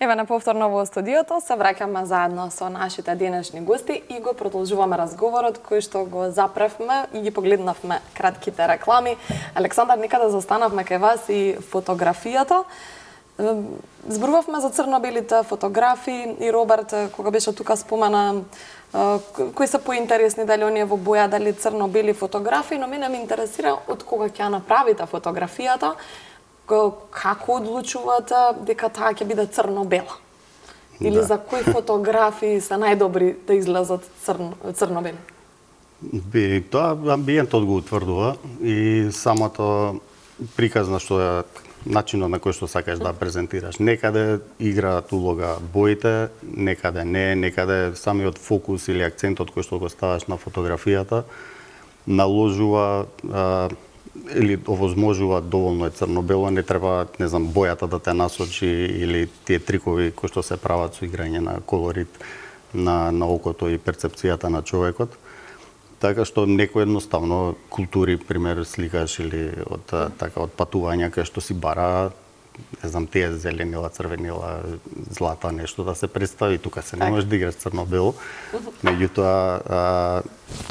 Еве на повторно во студиото се враќаме заедно со нашите денешни гости и го продолжуваме разговорот кој што го запревме и ги погледнавме кратките реклами. Александар, некаде застанавме кај вас и фотографијата. Зборувавме за црно-белите фотографии и Роберт, кога беше тука, спомена кои се поинтересни, дали оние во боја, дали црно-бели фотографии, но мене ме интересира од кога ќе направите фотографијата, како одлучувате дека таа ќе биде црно-бела? Или за кои фотографии се најдобри да излезат црно-бели? Тоа амбиентот го утврдува и самото приказна што е начинот на кој што сакаш да презентираш. Некаде играат улога боите, некаде не, некаде самиот фокус или акцентот кој што го ставаш на фотографијата наложува или овозможува доволно е црно-бело, не треба, не знам, бојата да те насочи или тие трикови кои што се прават со играње на колорит на окото и перцепцијата на човекот. Така што некој едноставно култури, пример, сликаш или од патувања кај што си бара, не знам, тие зеленила, црвенила, злата, нешто да се представи, тука се не можеш да играш црно-бело. Меѓутоа,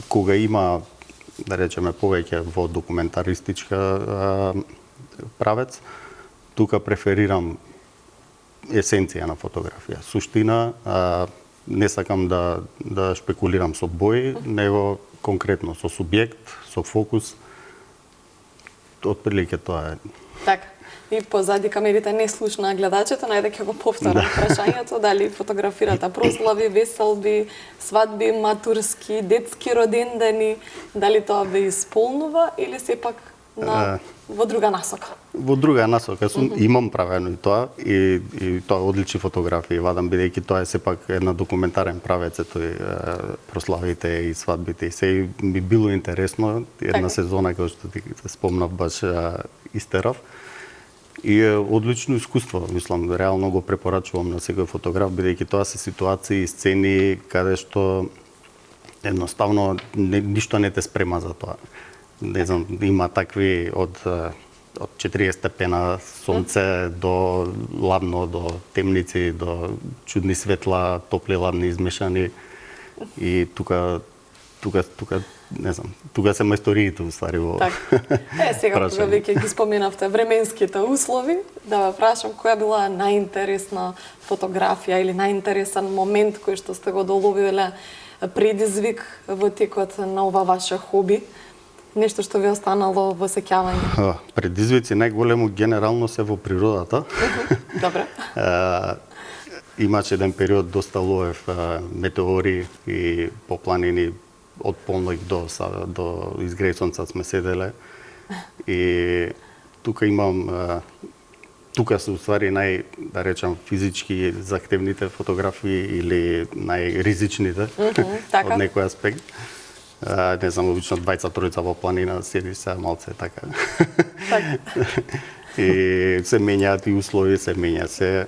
кога има, да речеме, повеќе во документаристичка правец, тука преферирам есенција на фотографија. Суштина, не сакам да шпекулирам со бои, него конкретно со субјект, со фокус. Отприлике тоа е. Така. И позади камерите не слушна гледачите, најде ќе го повторам прашањето, дали фотографирате прослави, веселби, свадби, матурски, детски родендени, дали тоа ве исполнува или сепак во друга насока? Во друга насока, имам правено и тоа, и тоа одлични фотографии вадам, бидејќи тоа е сепак една документарен правец, тој прославите и свадбите и се ми било интересно, една сезона која што ти спомнав баш истерав. И е одлично искуство, мислам, реално го препорачувам на секој фотограф, бидејќи тоа се ситуации, сцени каде што едноставно ништо не те спрема за тоа. Не знам, има такви од 40 степена сонце до ладно, до темници, до чудни светла, топли, ладни измешани. И тука не знам, тука се мајсториите уствари во. Сега кога веќе ги споменавте временските услови, да ве прашам која била најинтересна фотографија или најинтересен момент кој што сте го доловиле, предизвик во текот на ова ваше хоби? Нешто што ви останало во сеќавање? Предизвици најголемо генерално се во природата. Добре. Имаше еден период доста ловев метеори и по планини од полноќ до изгреј сонца сме седеле. И тука имам тука се уствари да речам, физички захтевните фотографии или најризичните од некој аспект. Не знам, обично двајца-тројца во планина, седиш се малце така. И се менјаат и услови, се менја се.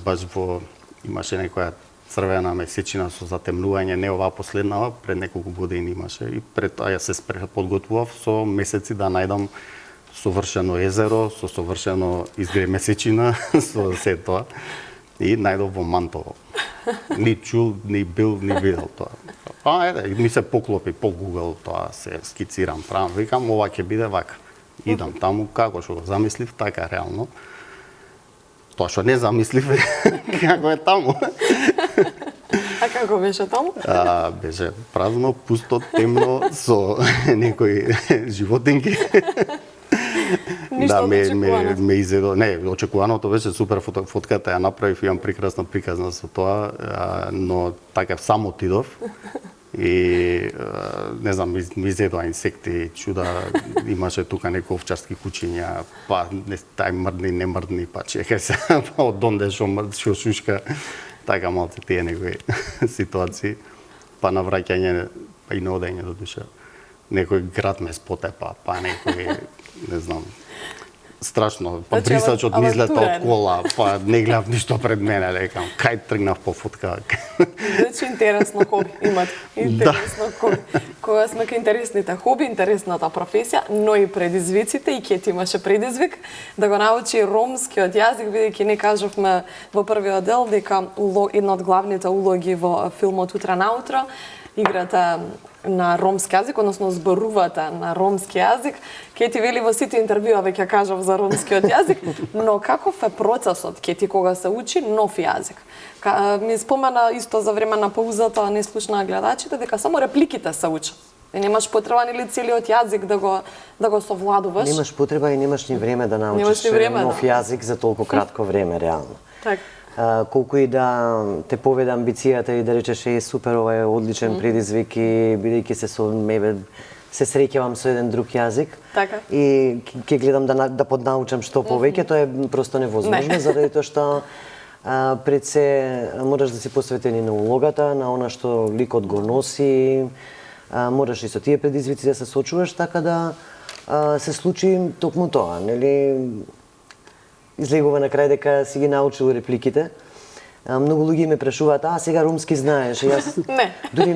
Баш имаше некоја црвена месечина со затемнување, не оваа последнава, пред неколку години имаше. И пред тоа ја се подготвував со месеци да најдам совршено езеро, со совршено изгреј месечина, со се тоа. И најдов во Мантово. Ни чул, ни бил, ни видел тоа. Ми се поклопи по Google тоа, се скицирам, правам, викам, ова ќе биде вака. Идам таму, како што го замислив, така реално. Тоа што не замислив, како е таму. А како беше таму? Беше празно, пусто, темно, со некои животинки. Ништо очекувано. Ме изедо. Не, очекуваното беше супер, фотката ја направив, имам прекрасна приказна со тоа, но така само отидов. И не знам, ми изедоа инсекти, чуда, имаше тука некои овчарски кучиња, па тај мрдни, не мрдни, па чекај се, па од донде шо шушка, така малце тие некои ситуации, па на враќање, па и на одење до душа. Некој град ме спотепа, па некој, не знам, страшно. Па Значи, брисачот ми излета од авантурен. кола, па не гледав ништо пред мене, рекам, кај тргнав по футка. Значи интересно хоби имате. Интересно хоби. Кога сме кај интересните хоби, интересната професија, но и предизвиците, и Кети имаше предизвик да го научи ромскиот јазик, бидејќи не кажавме во првиот дел дека една од главните улоги во филмот Утре наутро играте на ромски јазик, односно зборувате на ромски јазик. Кети вели во сите интервјуа веќе кажав за ромскиот јазик, но каков е процесот, Кети, кога се учи нов јазик? Ми спомена исто за време на паузата, не слушнаа гледачите, дека само репликите се учат. И немаш потреба или целиот јазик да го совладуваш. Немаш потреба и немаш ни време да научиш нов јазик за толку кратко време, реално. Така. Колку и да те поведе амбицијата и да речеш супер, ова е одличен предизвик и бидејќи се среќавам со еден друг јазик Така. и ќе гледам да поднаучам што повеќе, тоа е просто невозможно, заради тоа што пред се мораш да си посветен и на улогата, на она што ликот го носи, мораш и со тие предизвици да се сочуваш, така да се случи токму тоа, нели? Излегува на крај дека си ги научил репликите. Многу луѓе ме прашуваат, сега ромски знаеш? И јас Не. дури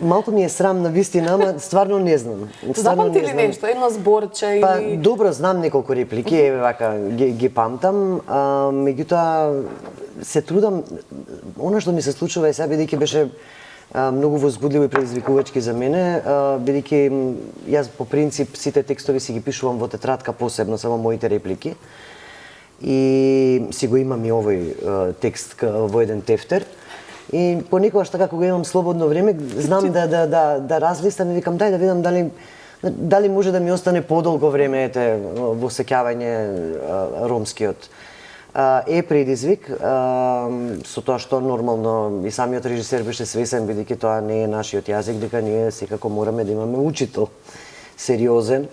малку ми е срам на вистина, ама стварно не знам. Запамти ли нешто, едно зборче Па или добро знам неколку реплики, еве вака ги памтам, меѓутоа се трудам, она што ми се случува сега бидејќи беше многу возбудливо и предизвикувачки за мене, бидејќи јас по принцип сите текстови си ги пишувам во тетрадка посебно, само моите реплики. И си го имам и овој текст во еден тефтер. И понекогаш така кога имам слободно време, знам да разлистам и викам дај да видам дали може да ми остане подолго време во сеќавање ромскиот. Е предизвик, со тоа што нормално и самиот режисер беше свесен, бидејќи тоа не е нашиот јазик, дека ние секако мораме да имаме учител сериозен.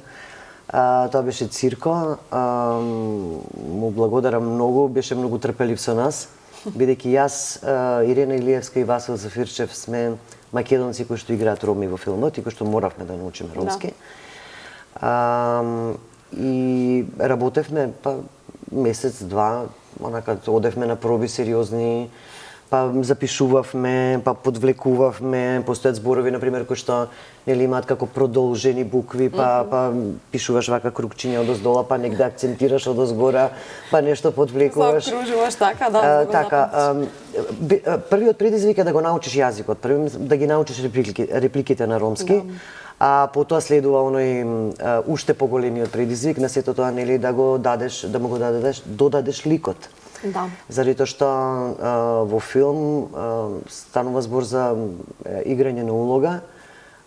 Тоа беше Цирко, му благодарам многу, беше многу трпелив со нас, бидејќи јас, Ирена Илиевска и Васил Зафирчев сме македонци кои што играат роми во филмот и кои што моравме да научиме ромски. И работевме месец-два, онака одевме на проби сериозни, па запишувавме, па подвлекувавме, постојат зборови на пример кои што нели имаат како продолжени букви, па пишуваш вака кругчиња одоздола, па негде акцентираш одозгора, па нешто подвлекуваш. Заокружуваш така, да. Така, првиот предизвик е да го научиш јазикот, да ги научиш репликите на ромски. А потоа следува оној уште поголемиот предизвик на сето тоа, нели, да му го додадеш ликот. Да. Заради тоа што во филм станува збор за играње на улога.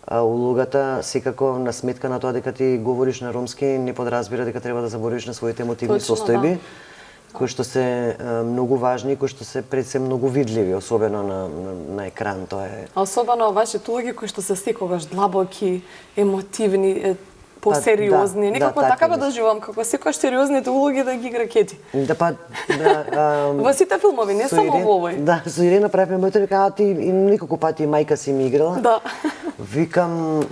Улогата секако на сметка на тоа дека ти говориш на ромски не подразбира дека треба да заборавиш на своите емотивни состојби, кои што се многу важни, кои што се пред се многу видливи, особено на екран, тоа е. Особено вашите улоги кои што се секогаш длабоки, емотивни, посериозни. Некако така бе доживам, како секогаш сериозните улоги да ги игра Кети. Во сите филмови, не само во овој. Да, со Ирена правиме моите, вика, ти неколку пати мајка си ми играла. Да. Викам,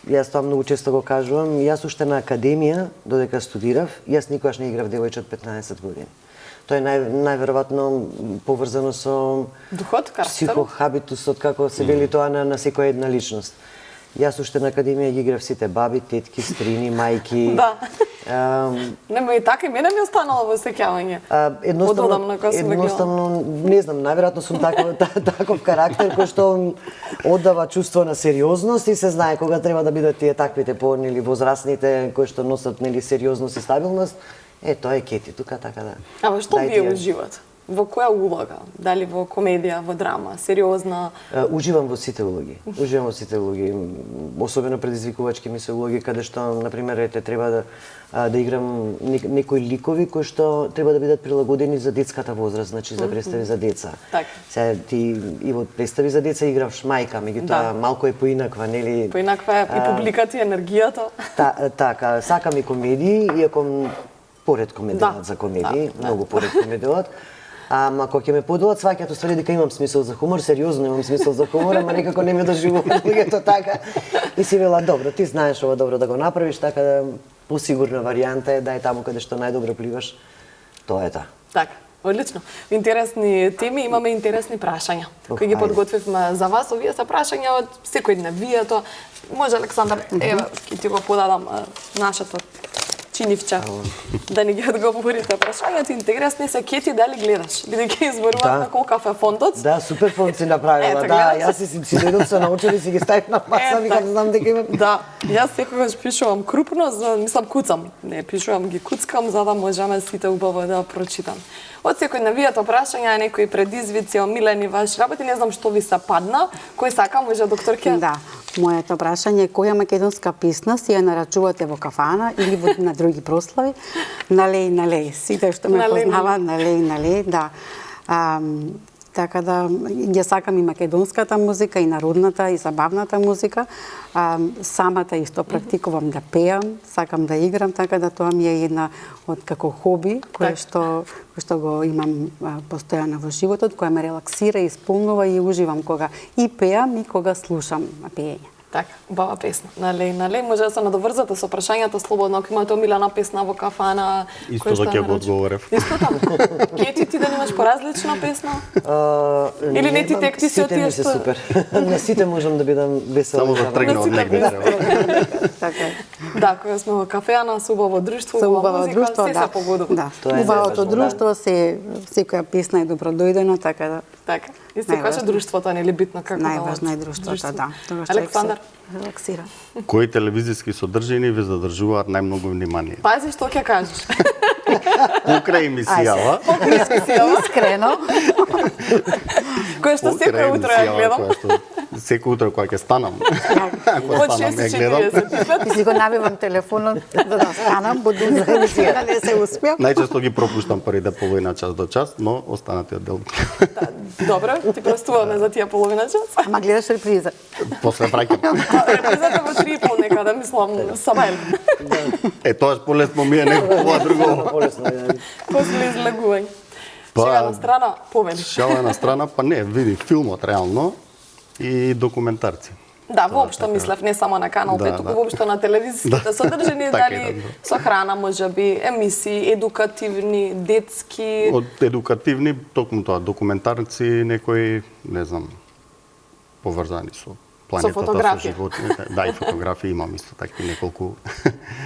јас тоа многу често го кажувам, јас уште на академија, додека студирав, јас никогаш не играв девојче од 15 години. Тоа е најверојатно поврзано со духот, карактерот, психохабитусот, како се вели тоа на секоја една личност. Јас уште на академија ги играв сите баби, тетки, стрини, мајки. Да. Нема и така и мене ми останало во сеќавање. Едноставно, не знам, најверојатно сум таков карактер кој што оддава чувство на сериозност и се знае кога треба да бидат тие таквите или возрастните кои што носат нели сериозност и стабилност. Тоа е Кети тука, така да. А во што вие уживате? Во која улога? Дали во комедија, во драма, сериозна? Уживам во сите улоги. Особено предизвикувачки ми се улоги каде што на пример треба да играм некои ликови кои што треба да бидат прилагодени за детската возраст, значи за представи за деца. Сега ти и во представи за деца играш мајка, меѓутоа малку е поинаква, нели? Поинаква е и публиката и енергијата. Така, сакам и комедии, иако поретко ме делат за комедии, многу поретко ме делат. Ама кога ќе ме поделат, сваќаат уствари дека имам смисол за хумор, сериозно имам смисол за хумор, ама некако не ме доживуваат луѓето така. И си вела, добро, ти знаеш ова добро да го направиш, така да посигурна варијанта е да е таму каде што најдобро пливаш. Тоа е таа. Така, одлично. Интересни теми, имаме интересни прашања кои ги подготвивме за вас. Овие се прашања од секој дневието. Може, Александар, ева, ќе ти го подадам нашето чинивче да ни ги одговорите прашањата. Интересни се, ке ти дали гледаш? Бидејќи изборувавме колку кафе фондот. Да, супер фонд си направила. Да, јас си дојдов со научили си ги ставив на маса, викам знам дека има. Да, јас секогаш пишувам крупно, мислам куцам. Не, пишувам ги куцкам за да можеме сите убаво да прочитам. Од секој навието прашања, некои предизвици, омилени ваши работи, не знам што ви се падна. Кој сака, може докторке? Да. Моето прашање е која македонска песна си ја нарачувате во кафана или на други прослави? Налеј. Сите што ме познаваат, налеј, да. Така да, ја сакам и македонската музика, и народната, и забавната музика. Самата исто практикувам да пеам, сакам да играм, така да тоа ми е една од како хоби, кое што го имам постојано во животот, која ме релаксира, исполнува и уживам кога и пеам и кога слушам пеење. Така, убава песна. Налеј, може да се надоврзате со прашањата слободно, ако имате омилена песна во кафана. Исто да ќе го одговорев. Исто така. Ке ти да немаш поразлична песна? Или не ти текти си од тие што... Сите ми се супер. На сите можам да бидам весела. Само да тргна од негде. Така е. Да, кога сме во кафеана, со убаво друштво, убава музика, се се погодува. Да, убавото друштво, секоја песна е добродојдена, така да... Така. И секогаш друштвото нели битно како најважно е друштвото, да. Александар, релаксира. Кои телевизиски содржини ви задржуваат најмногу внимание? Пази што ќе кажеш. Покрај емисијава. Искрено. Кој што секој утро ја гледам. Секој утро кога ќе станам. Од 6:40. Ти си го навивам телефонот за да станам, будам за емисија, не се успеам. Најчесто ги пропуштам првите половина час до час, но останатиот дел. Добро, ти простуваме за тие половина час. Ама гледаш реприза. После праќам. Репризата во 3:30 некада, мислам, сабајл. Тоаш полесно ми е некој друго. После излегување. Шега на страна, повели. Шега на страна, па не, види, филмот реално и документарци. Да, воопшто мислев, не само на Канал 5, туку воопшто на телевизиските содржини, дали со храна можеби, емисии, едукативни, детски. Од едукативни, токму тоа, документарци, некои, не знам, поврзани со планетата, со животните. Да, и фотографии имам исто така неколку.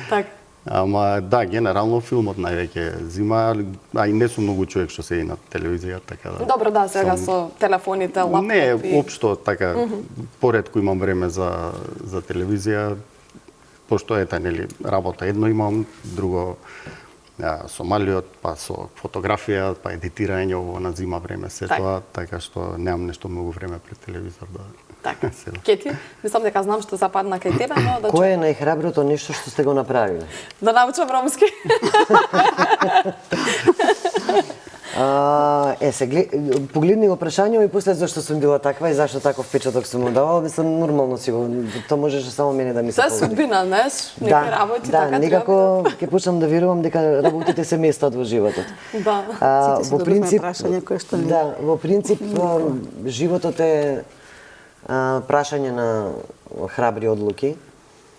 Така. Ама да, генерално филмот највеќе зима, а и не сум многу човек што се и на телевизија, така да. Добро, да, сега со телефоните, лаптопи. Не, општо така, поретко имам време за телевизија, пошто ета нели работа едно имам, друго со малиот, па со фотографија, па едитирање, ово на зима време се тоа, така што немам нешто многу време пред телевизор да. Така. Кети, мислам дека знам што западна кај тебе, но да Кое е најхраброто нешто што сте го направиле? Да научам ромски. Погледни го прашањето и после зашто сум била таква и зашто таков впечаток сум му давала, мислам нормално си го, тоа можеше само мене да ми се повеќе. Тоа е судбина, знаеш, некои работи така треба. Да, некако ќе почнам да верувам дека работите се местат во животот. Да. Во принцип, во принцип животот е прашање на храбри одлуки.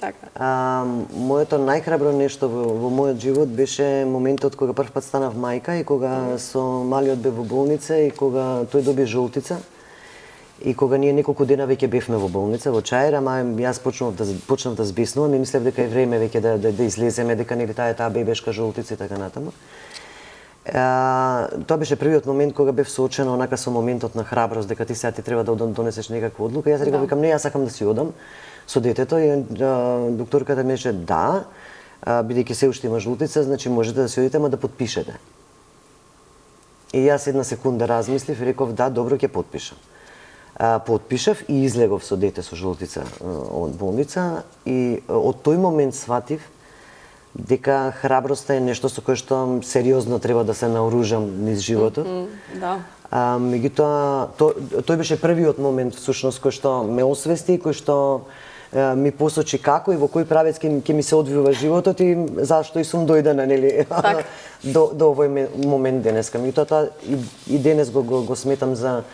Така. Моето најхрабро нешто во мојот живот беше моментот кога прв пат станав мајка и кога со малиот бе во болница и кога тој доби жолтица и кога ние неколку дена веќе бевме во болница во Чаир, ама јас почнав да збеснувам и мислев дека е време веќе да излеземе, дека нели таа бебешка жолтица и така натаму. Тоа беше првиот момент кога бев соочена онака со моментот на храброст, дека ти сега ти треба да донесеш некаква одлука. Јас викам, не, јас сакам да си одам со детето и докторката ми рече да, бидејќи се уште има жолтица, значи можете да си одите, ама да потпишете. И јас една секунда размислив и реков да, добро, ќе потпишам. Потпишав и излегов со дете со жолтица од болница и од тој момент сватив дека храброста е нешто со кое што сериозно треба да се наоружам низ животот. Да. Меѓутоа, тој беше првиот момент всушност кој што ме освести, кој што ми посочи како и во кој правец ќе ми се одвива животот и зашто и сум дојдена, нели, до овој момент денеска. Меѓутоа, и денес го сметам за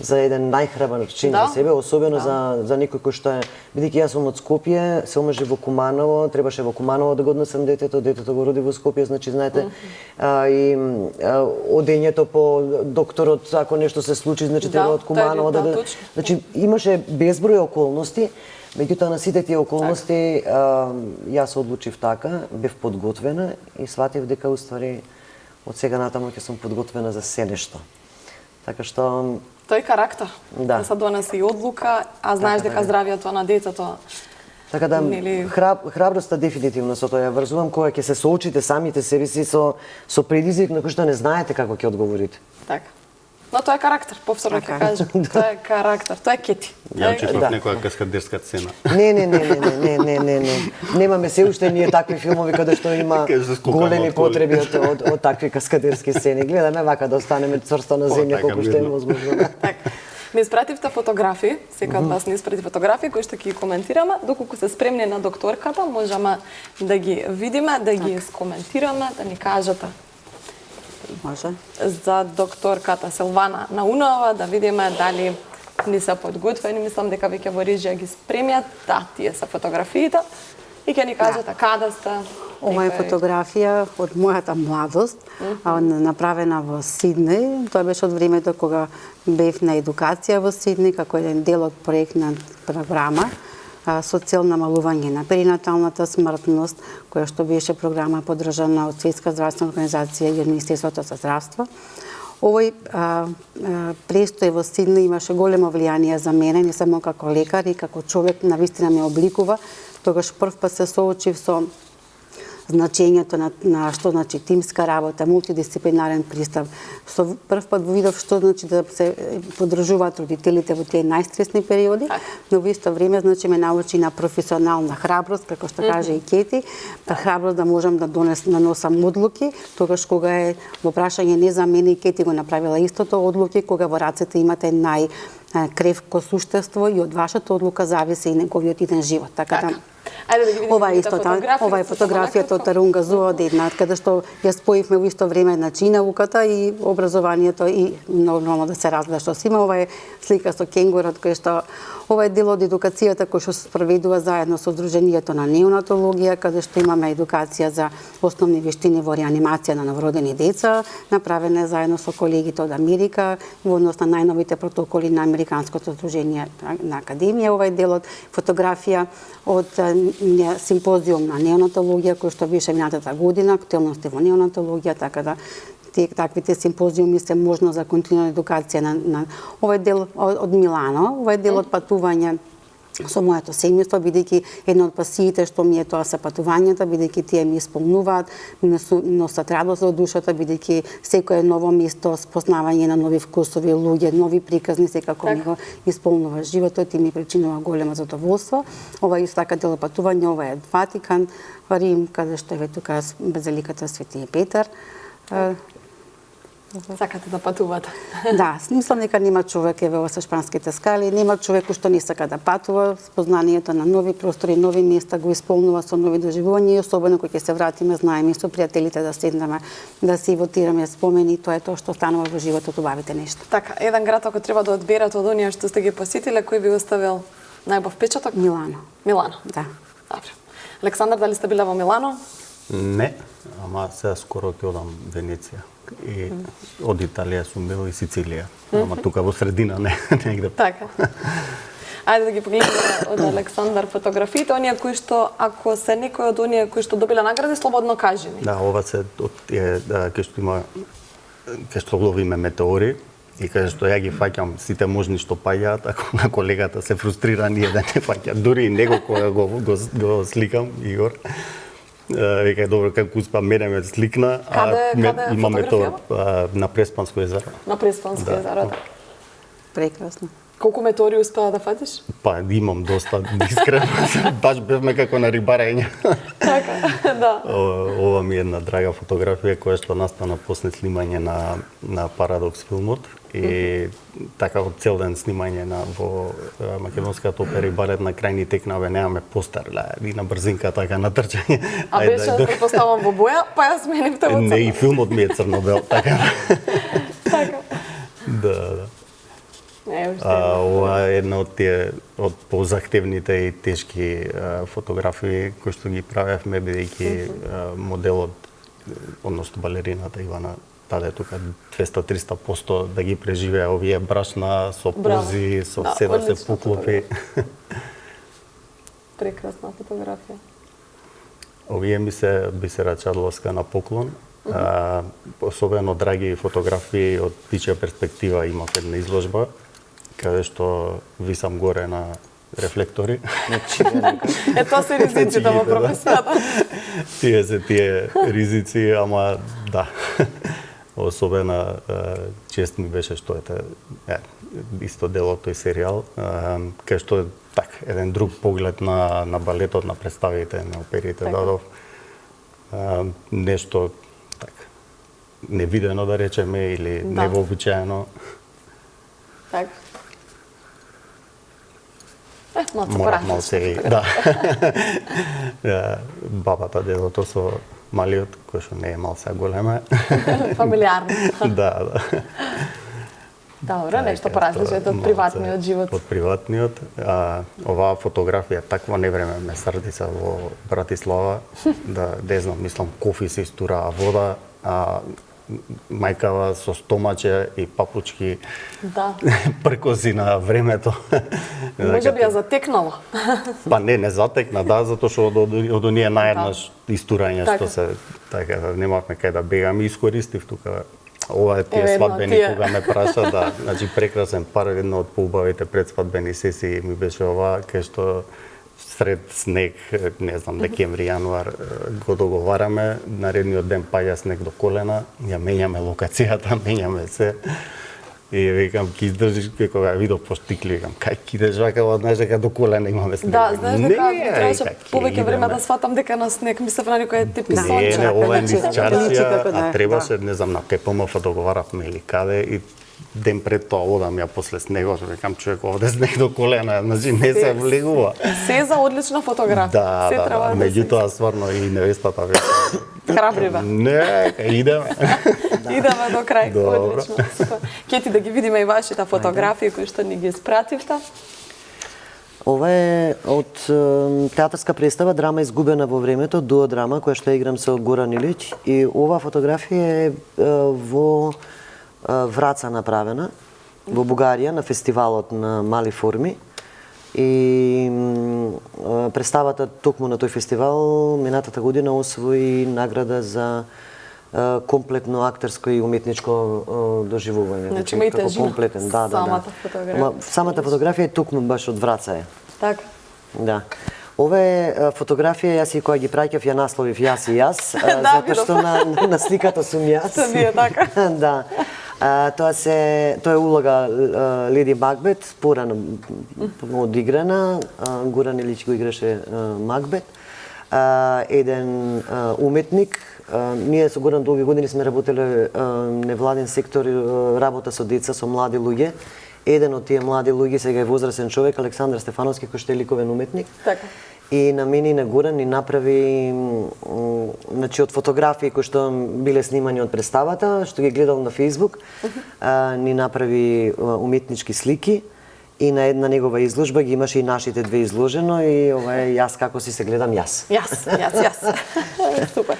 за еден најхрабар чин за себе, особено за некој кој што е, бидејќи јас сум од Скопје, се омажи во Куманово, требаше во Куманово да го однесам детето го роди во Скопје, значи знаете, и одењето по докторот, ако нешто се случи, значи треба од Куманово значи имаше безброј околности. Меѓутоа на сите тие околности јас одлучив така, бев подготвена и сватив дека уствари од сега натаму ќе сум подготвена за се нешто. Така што тој карактер. Да се донеси и одлука, а знаеш дека здравието на детето. Така да храброста дефинитивно со тоа ја врзувам кога ќе се соочите самите себе си со предизвик на кој што не знаете како ќе одговорите. Така. Но тоа е карактер, повторно ќе кажам. Тоа е карактер, тоа е кети. Ја очекував некоја каскадерска сцена. Не. Немаме се уште ние такви филмови каде што има големи потреби од такви каскадерски сцени. Гледаме вака да останеме цврсто на земја колку што е возможно. Така. Ми испративте фотографии, секој од вас ни испрати фотографии кои што ќе ги коментираме, доколку се спремни на докторката, можеме да ги видиме, да ги скоментираме, да ни кажете. Може. За докторката Силвана Наунова, да видиме дали ни се подготвени, мислам дека веќе во режија ги спремјат, да, тие се фотографиите, и ќе ни кажете каде сте. Ова е фотографија од мојата младост, направена во Сиднеј. Тоа беше од времето кога бев на едукација во Сиднеј, како еден дел од проектна програма со цел намалување на перинаталната смртност, која што беше програма поддржана од Светска здравствена организација и од Министерството за здравство. Овој престој во Сиднеј имаше големо влијание за мене, не само како лекар и како човек, навистина ме обликува. Тогаш првпат се соочив со значењето на што значи тимска работа, мултидисциплинарен пристап. Со првпат видов што значи да се поддржуваат родителите во тие најстресни периоди, но во исто време значи ме научи на професионална храброст, како што каже и Кети, храброст да можам да носам одлуки, тогаш кога е во прашање не за мене и Кети го направила истото, одлуки кога во рацете имате кревко суштество и од вашата одлука зависи и неговиот иден живот. Така да ова е исто ова е фотографијата од Тарунга Зуодедна, каде што ја споивме во исто време и науката и образованието и нормално да се разгледа што си има. Ова е слика со кенгурот кој што ова е дел од едукацијата кој што се спроведува заедно со Сдруженијето на неонатологија, каде што имаме едукација за основни вештини во реанимација на новородени деца, направена заедно со колегите од Америка во однос на најновите протоколи на Американското сдружение на академија. Ова е дел од фотографија од симпозиум на неонатологија кој што беше минатата година, актуелности во неонатологија, така да таквите симпозиуми се можно за континуирана едукација на ова е дел од Милано, ова е дел од патување со моето семејство, бидејќи едно од пасиите што ми е тоа се патувањата, бидејќи тие ми исполнуваат, носат радост во душата, бидејќи секое ново место, спознавање на нови вкусови, луѓе, нови приказни, секако ми го исполнува животот и ми причинува големо задоволство. Ова е исто така дел од патување, ова е Ватикан, Рим, каде што е тука базиликата Свети Петар. Сакате да патувате? Да, мислам дека нема човек еве во шпанските скали, нема човек кој што не сака да патува, спознанието на нови простори, нови места го исполнува со нови доживувања и особено кога ќе се вратиме, знаеме со пријателите да седнеме, да си вотираме спомени, тоа е тоа што станува во животот, убавите нешто. Така, еден град ако треба да одберете од оние што сте ги посетиле, кој ви оставил најубав впечаток? Милано. Милано. Да. Добро. Александар, дали сте биле во Милано? Не, ама сега скоро ќе одам Венеција. И од Италија сум бил и Сицилија. Ама тука во средина, не негде. Така. Ајде да ги погледнеме од Александар фотографиите, оние кои што, ако се некој од оние кои што добиле награди, слободно кажи ни. Да, ова се кај што има, кај што ловиме метеори, и кај што ја ги фаќам сите можни што паѓаат, ако на колегата се фрустрирани да не фаќа, дури и него кога го сликам, Игор. Веќе добро како успеа мене ме сликна, има метеор на Преспанско езеро. На Преспанско езеро, да. Прекрасно. Колку метеори успеа да фатиш? Па имам доста, искрено. Баш бевме како на рибарење. Така, да. Ова ми е една драга фотографија која што настана после снимање на Парадокс филмот и така од цел ден снимање во македонската опера и балет на крајни текнаве немаме постер, и на брзинка така на трчање. А беше предпоставам во боја, па ја сменивте во црно. Не, и филмот ми е црно-бел, така. Така. Да. Ова е една од тие од позахтевните и тешки фотографии кои што ги правевме бидејќи моделот, односно балерината Ивана даде тука 200-300% да ги преживее овие брашна со пози, со се да се поклопи. Прекрасна фотографија. Овие ми се Бисера Чадловска на поклон. Особено драги фотографии од птичја перспектива имав една изложба каде што висам горе на рефлектори. Тоа се ризиците во професијата. Тие се тие ризици, ама да. Особена чест ми беше што исто дел од тој серијал, кај што еден друг поглед на балетот, на представите, на оперите дадов. Нешто невидено да речеме или невообичаено. Така. Морав малце и бабата, дедото со малиот, кој што не е малце, а голема. Фамилиарно. Да. Добро, нешто поразлично од приватниот живот. Од приватниот. Оваа фотографија такво невреме ме срдица во Братислава, да не знам, мислам, кофи се истураа вода, мајкава со стомаче и папучки пркоси на времето. Може би ја затекнала. Па не затекна, затоа што од оние наеднаш истурања што се, така, немавме кај да бегаме, искористив тука. Ова тие свадбени кога ме праша, значи прекрасен пар, една од поубавите предсвадбени сесии ми беше ова, кај што сред снег, не знам, декември, јануар, го договараме, наредниот ден паѓа снег до колена, ја менјаме локацијата, менјаме се. И викам, ки издржиш, кога ја видов по штикли, викам, кај ки идеш вака, знаеш дека до колена имаме снег. Да, знаеш дека требаше повеќе време да сватам дека на снег, мислев на некој тип сонче. Не, ова е нисчарција, а требаше, не знам, на КПМФ договаравме или каде и ден пред тоа одам ја после снегот, викам, човек, овде снег до колена, значи не се влегува. Се за одлична фотографија. Да, меѓутоа стварно и невестата веќе храбрива. Не, идеме. Идеме до крај. Одлично. Ќе ти да ги видиме и вашите фотографии кои што ни ги испративте. Ова е од театарска представа Драма изгубена во времето, дуодрама која што играм со Горан Илич, и ова фотографија е во Враца направена, во Бугарија, на фестивалот на мали форми. И представата токму на тој фестивал минатата година освои награда за комплетно актерско и уметничко доживување. Значи има и тежина. Комплетен, самата фотографија. Самата фотографија е токму баш од Враца е. Така. Да. Ова е фотографија, јас и кога ги праќав ја насловив јас и јас, затоа што на сликата сум јас. Вие така. Да. Тоа е улога Леди Макбет, порано одиграна. Горан Илич го играше Макбет. Еден уметник. Ние со Горан долги години сме работеле невладен сектор, работа со деца, со млади луѓе. Еден од тие млади луѓе сега е возрасен човек, Александар Стефановски, кој што е ликовен уметник. Така. И на мене и на Горан ни направи, значи од фотографии кои што биле снимани од представата, што ги гледал на Facebook, ни направи уметнички слики и на една негова изложба ги имаше и нашите две изложено и ова е јас како си се гледам јас. Јас. Супер.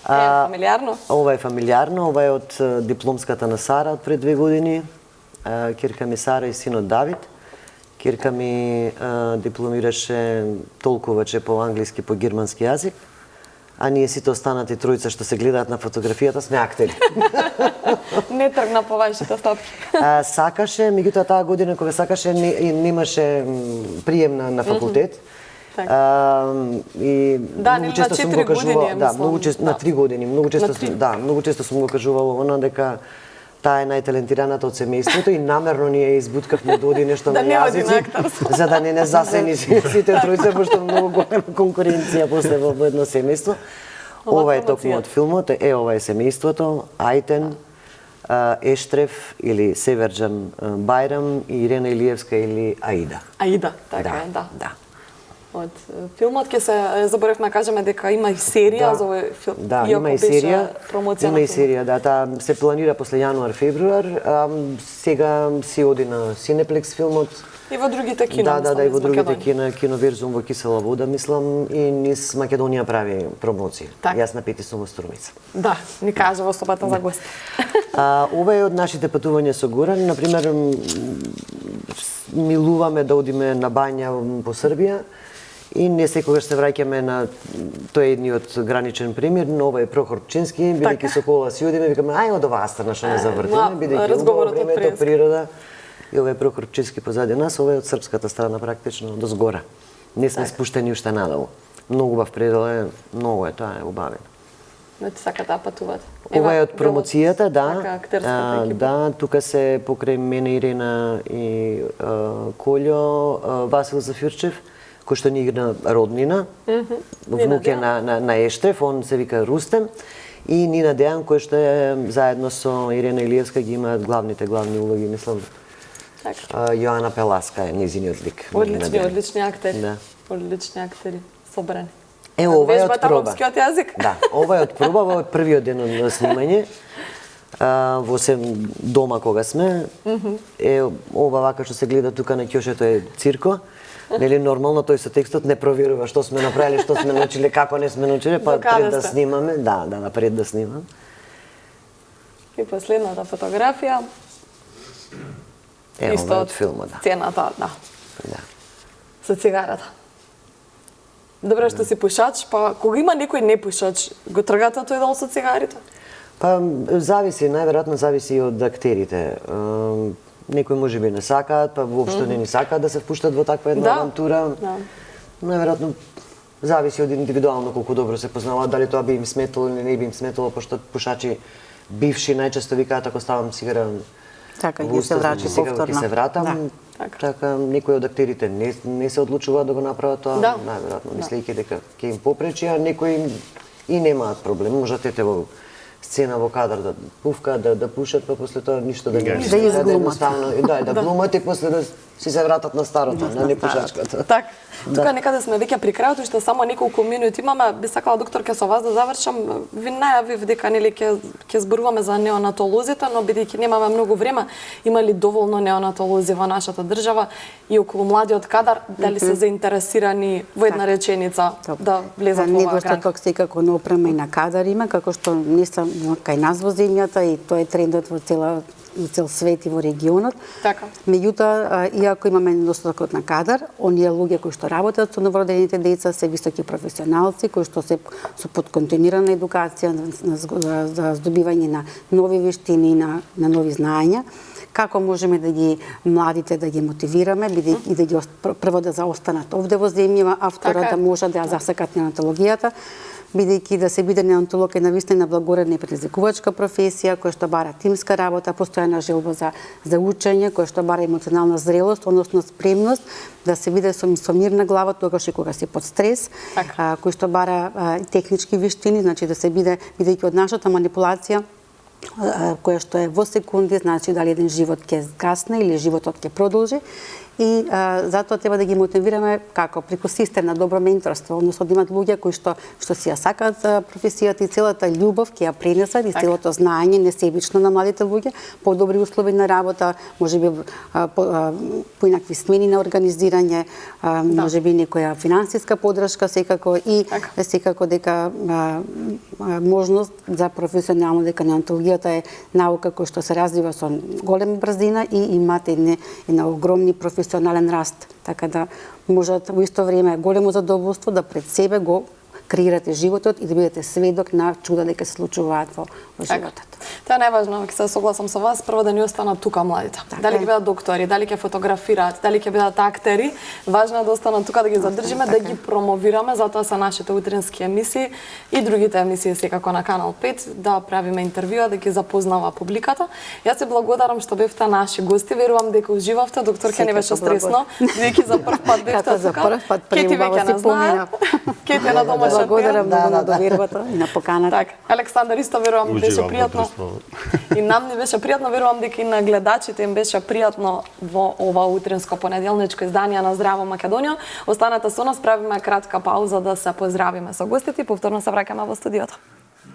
Фамилиарно? Ова е фамилиарно, ова е од дипломската на Сара од пред 2 години. Ќерка ми Сара и синот Давид. Ќерка ми дипломираше толкуваче по англиски, по германски јазик, а ние сите останати тројца што се гледаат на фотографијата сме актери. Не тргна по вашите стопки. Сакаше, меѓутоа таа година кога сакаше немаше прием на факултет. И многу често сум го кажувала, на 3 години, многу често сум го кажувала она дека таа е најталентираната од семејството и намерно ние избуткавме да оди нешто на јазици, за да не засени сите тројца, пошто многу голема конкуренција после во едно семејство. Ова е токму од филмот, ова е семејството, Ајтен, Ештреф или Северџан Бајрам и Ирена Илиевска или Аида. Аида, така е, да. од филмот. Ке се заборавме да кажеме дека има и серија за овој филм. Да, има и серија. Има и серија, да, таа се планира после јануар-февруар. Сега си оди на Синеплекс филмот. И во другите кино, да, и во другите киноверзум во Кисела вода, мислам, и низ Македонија прави промоција. Јас на 5 сум во Струмица. Да, ни кажа во собата за гости. Ова е од нашите патувања со Горан. Например, милуваме да одиме на бања по Србија и не секогаш се враќаме на тој едниот граничен пример, но ова е Прохор Пчински, бидејќи со кола си одиме, викаме ај од оваа страна што не завртиме, бидејќи убаво времето, природа. И ова е Прохор Пчински позади нас, ова е од српската страна практично до згора. Не сме спуштени уште надолу. Многу убав предел е, многу е, тоа е убавено. Не ти сака да патуват. Ова е од промоцијата, да. Да, тука се покрај мене Ирена и Колјо, Васил Зафирчев, кој што ни игра Роднина, внуке на Ештрев, он се вика Рустем, и Нина Дејан, кој што е заедно со Ирена Илиевска ги имаат главни улоги, мислам. Јоана Пеласка е низиниот лик. Одлични актери. Да. Одлични актери, собрани. Ова е од проба. Вежбата јазик? Да, ова е од проба, ова е првиот ден на снимање. Во дома кога сме, ова вака што се гледа тука на ќошето е цирко. Нели нормално тој со текстот не проверува што сме направиле, што сме научиле, како не сме научиле, па пред да снимаме, пред да снимам. И последната фотографија. Исто од филмот, да. Сцената, да. Со цигарата. Добре што си пушач, па кога има некој не пушач, го тргате тој дел со цигарите? Па зависи, најверојатно зависи и од актерите. Некои можеби не сакаат, па воопшто не ни сакаат да се впуштат во таква една авантура. Најверојатно зависи од индивидуално колку добро се познаваат, дали тоа би им сметало или не би им сметало, пошто пушачи бивши најчесто викаат ако ставам цигара така ќе се врати повторно. Ќе се вратам. Така некои од актерите не се одлучуваат да го направат тоа, најверојатно мислејќи дека ќе им попречи, а некои и немаат проблем. Можат ете во сцена во кадар да пуфкаат, да пушат, па после тоа ништо да не да изглумат. Да глумат и после да си се вратат на старото, на непушачката. Така. Тука некаде сме веќе при крајот, уште само неколку минути имаме. Би сакала докторке со вас да завршам. Ви најавив дека нели ќе зборуваме за неонатолозите, но бидејќи немаме многу време, има ли доволно неонатолози во нашата држава и околу младиот кадар, дали се заинтересирани во една реченица да влезат во оваа грана? Недостаток секако на опрема и на кадар има, како што не сам кај нас во земјата и тоа е трендот во цел свет и во регионот. Така. Меѓутоа, иако имаме недостаток на кадар, оние луѓе кои што работат со новородените деца се високи професионалци кои што се со подконтинуирана едукација за здобивање на нови вештини, на нови знаења. Како можеме да ги младите да ги мотивираме, и да ги прво да заостанат овде во земјава, а второ да можат да ја засекат неонатологијата, бидејќи да се биде неонатолог е навистина благородна и предизвикувачка професија, која што бара тимска работа, постојана желба за учење, која што бара емоционална зрелост, односно спремност да се биде со мирна глава тогаш и кога си под стрес, кој што бара технички вештини, значи да се биде, бидејќи од нашата манипулација која што е во секунди, значи дали еден живот ќе згасне или животот ќе продолжи. И затоа треба да ги мотивираме како преку систем на добро менторство, односно да имат луѓе кои што си ја сакаат професијата и целата љубов ќе ја пренесат и целото знаење несебично на младите луѓе, подобри услови на работа, можеби поинакви смени на организирање, можеби некоја финансиска подршка секако и секако дека можност за професионално дека неонатологијата е наука која што се развива со голема брзина и имат една огромни професионален раст, така да можат во исто време големо задоволство да пред себе го креирате животот и да бидете сведок на чуда дека се случуваат во животот. Тоа е најважно, ќе се согласам со вас, прво да не останат тука младите. Дали ќе бидат доктори, дали ќе фотографираат, дали ќе бидат актери, важно е да останат тука, да ги задржиме, да ги промовираме, затоа се нашите утрински емисии и другите емисии секако на Канал 5, да правиме интервјуа, да ги запознава публиката. Јас се благодарам што бевте наши гости, верувам дека уживавте, докторке, не беше стресно, бидејќи за прв пат бевте тука. За прв пат преубаво си помина. Ке те на домашен благодарам Да, многу да, на да. довербата и на поканата. Така, Александар, исто верувам беше Уживам во пријатно. друштво. И нам ни беше пријатно, верувам дека и на гледачите им беше пријатно во ова утринско понеделничко издание на Здраво Македонија. Останете со нас, правиме кратка пауза да се поздравиме со гостите и повторно се враќаме во студиото.